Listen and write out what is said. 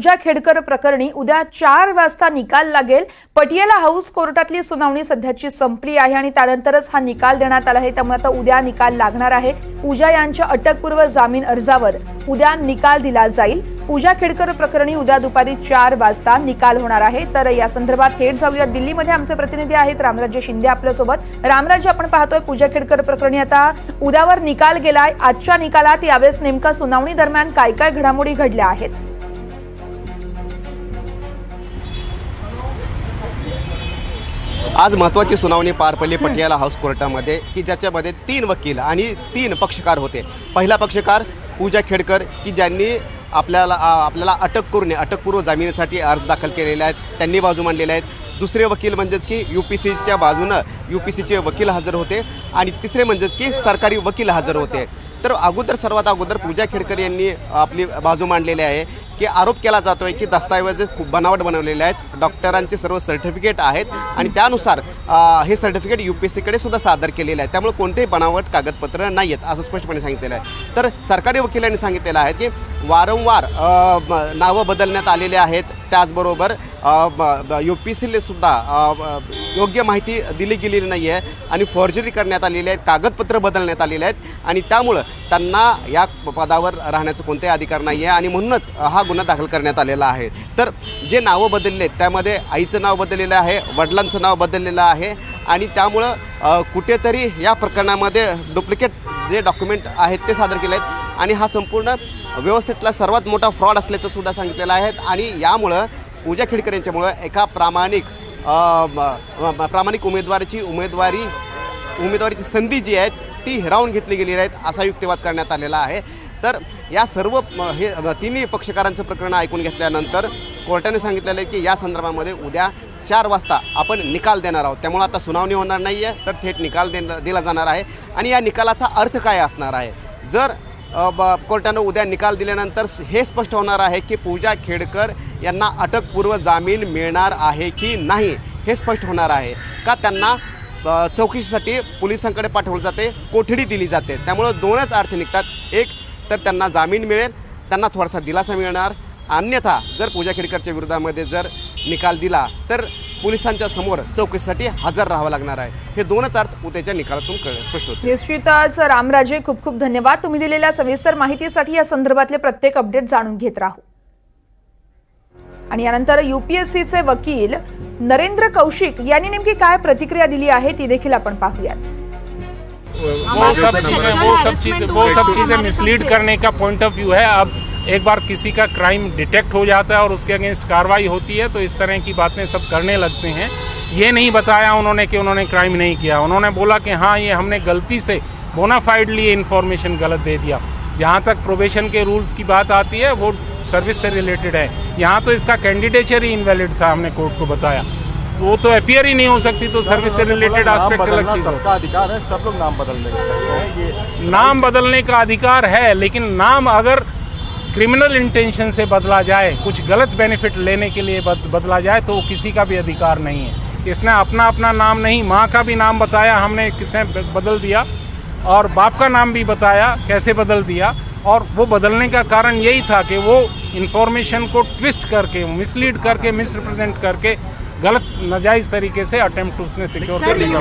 पूजा खेडकर प्रकरणी उद्या 4 वाजता निकाल लागेल। पटियाला हाऊस कोर्टातली सुनावणी सध्याची संपली आहे आणि त्यानंतरच हा निकाल देण्यात आला आहे। त्यामुळे आता उद्या निकाल लागणार आहे। पूजा यांच्या अटकपूर्व जामीन अर्जावर उद्या निकाल दिला जाईल। पूजा खेडकर प्रकरणी उद्या दुपारी 4 वाजता निकाल होणार आहे। तर या संदर्भात थेट जाऊया दिल्लीमध्ये आमचे प्रतिनिधी आहेत रामराज्य शिंदे आपल्या सोबत। रामराज्य, आपण पाहतोय पूजा खेडकर प्रकरणी आता उद्यावर निकाल गेलाय। आजच्या निकालात यावेळेस नेमका सुनावणी दरम्यान काय काय घडामोडी घडल्या आहेत? आज महत्त्वाची सुनावणी पार पडली पटियाला हाऊस कोर्टामध्ये की ज्याच्यामध्ये 3 वकील आणि 3 पक्षकार होते। पहिला पक्षकार पूजा खेडकर की ज्यांनी आपल्याला अटकपूर्व जामिनासाठी अर्ज दाखल केलेले आहेत, त्यांनी बाजू मांडलेल्या आहेत। दुसरे वकील म्हणजेच की यूपीसीच्या बाजूने यूपीसीचे वकील हजर होते आणि तिसरे म्हणजेच की सरकारी वकील हजर होते। तर सर्वात अगोदर पूजा खेडकर यांनी आपली बाजू मांडलेली आहे की आरोप केला जातोय की दस्तावेज खूप बनावट बनवलेले आहेत, डॉक्टरांचे सर्व सर्टिफिकेट आहेत आणि त्यानुसार हे सर्टिफिकेट यूपीसीकडे सुद्धा सादर केलेले आहे, त्यामुळे कोणतेही बनावट कागदपत्र नाही आहेत असं स्पष्टपणे सांगितलेलं आहे। तर सरकारी वकिलांनी सांगितलेलं आहे की वारंवार नावं बदलण्यात आलेले आहेत, त्याचबरोबर यूपीसीला सुद्धा योग्य माहिती दिली गेलेली नाही आहे आणि फॉर्जरी करण्यात आलेली आहे, कागदपत्र बदलण्यात आलेले आहेत आणि त्यामुळं त्यांना या पदावर राहण्याचा कोणताही अधिकार नाही आहे आणि म्हणूनच हा गुन्हा दाखल करण्यात आलेला आहे। तर जे नावं बदलले आहेत त्यामध्ये आईचं नाव बदललेलं आहे, वडिलांचं नाव बदललेलं आहे आणि त्यामुळं कुठेतरी या प्रकरणामध्ये डुप्लिकेट जे डॉक्युमेंट आहेत ते सादर केले आहेत आणि हा संपूर्ण व्यवस्थेतला सर्वात मोठा फ्रॉड असल्याचं सुद्धा सांगितलेलं आहे आणि यामुळं पूजा खेडकर यांच्यामुळं एका प्रामाणिक उमेदवारीची संधी जी आहे ती हिरावून घेतली गेलेली आहेत असा युक्तिवाद करण्यात आलेला आहे। तर या सर्व हे तिन्ही पक्षकारांचं प्रकरण ऐकून घेतल्यानंतर कोर्टाने सांगितलेलं आहे की या संदर्भामध्ये उद्या 4 वाजता आपण निकाल देणार आहोत। त्यामुळे आता सुनावणी होणार नाही आहे, तर थेट निकाल दिला जाणार आहे आणि या निकालाचा अर्थ काय असणार आहे। जर कोर्टानं उद्या निकाल दिल्यानंतर हे स्पष्ट होणार आहे की पूजा खेडकर यांना अटकपूर्व जामीन मिळणार आहे की नाही हे स्पष्ट होणार आहे का त्यांना चौकशीसाठी पोलिसांकडे पाठवलं जाते, कोठडी दिली जाते। त्यामुळं 2च अर्थ निघतात, एक तर त्यांना जामीन मिळेल, त्यांना थोडासा दिलासा मिळणार, अन्यथा जर पूजा खेडकरच्या विरोधामध्ये जर निकाल दिला तर पोलिसांच्या समोर चौकशीसाठी हजर राहावं लागणार आहे। हे 2च अर्थ उद्याच्या निकालातून स्पष्ट होते। निश्चितच रामराजे, खूप खूप धन्यवाद। तुम्ही दिलेल्या सविस्तर माहितीसाठी या संदर्भातले प्रत्येक अपडेट जाणून घेत राहू। आणि यानंतर यूपीएससीचे वकील नरेंद्र कौशिक यांनी नेमकी काय प्रतिक्रिया दिली आहे ती देखील आपण पाहूयात। वो सब चीजें मिसलीड करने का पॉइंट ऑफ व्यू है। अब एक बार किसी का क्राइम डिटेक्ट हो जाता है और उसके अगेंस्ट कार्रवाई होती है तो इस तरह की बातें सब करने लगते हैं। ये नहीं बताया उन्होंने कि उन्होंने क्राइम नहीं किया, उन्होंने बोला कि हाँ ये हमने गलती से बोनाफाइडली इन्फॉर्मेशन गलत दे दिया। जहाँ तक प्रोबेशन के रूल्स की बात आती है वो सर्विस से रिलेटेड है, यहाँ तो इसका कैंडिडेचर ही इनवैलिड था, हमने कोर्ट को बताया, तो वो तो अपीयर ही नहीं हो सकती, तो सर्विस से रिलेटेड एस्पेक्ट अलग चीज सबका अधिकार है, सब लोग नाम बदलने सकते हैं। ये नाम बदलने का अधिकार है, लेकिन नाम अगर क्रिमिनल इंटेंशन से बदला जाए, कुछ गलत बेनिफिट लेने के लिए बदला जाए तो किसी का भी अधिकार नहीं है। इसने अपना नाम नहीं, माँ का भी नाम बताया हमने, किसने बदल दिया, और बाप का नाम भी बताया कैसे बदल दिया। और वो बदलने का कारण यही था कि वो इन्फॉर्मेशन को ट्विस्ट करके, मिसलीड करके, मिसरिप्रेजेंट करके गलत नाजायज़ तरीके से अटेम्प्ट उसने सिक्योर करने का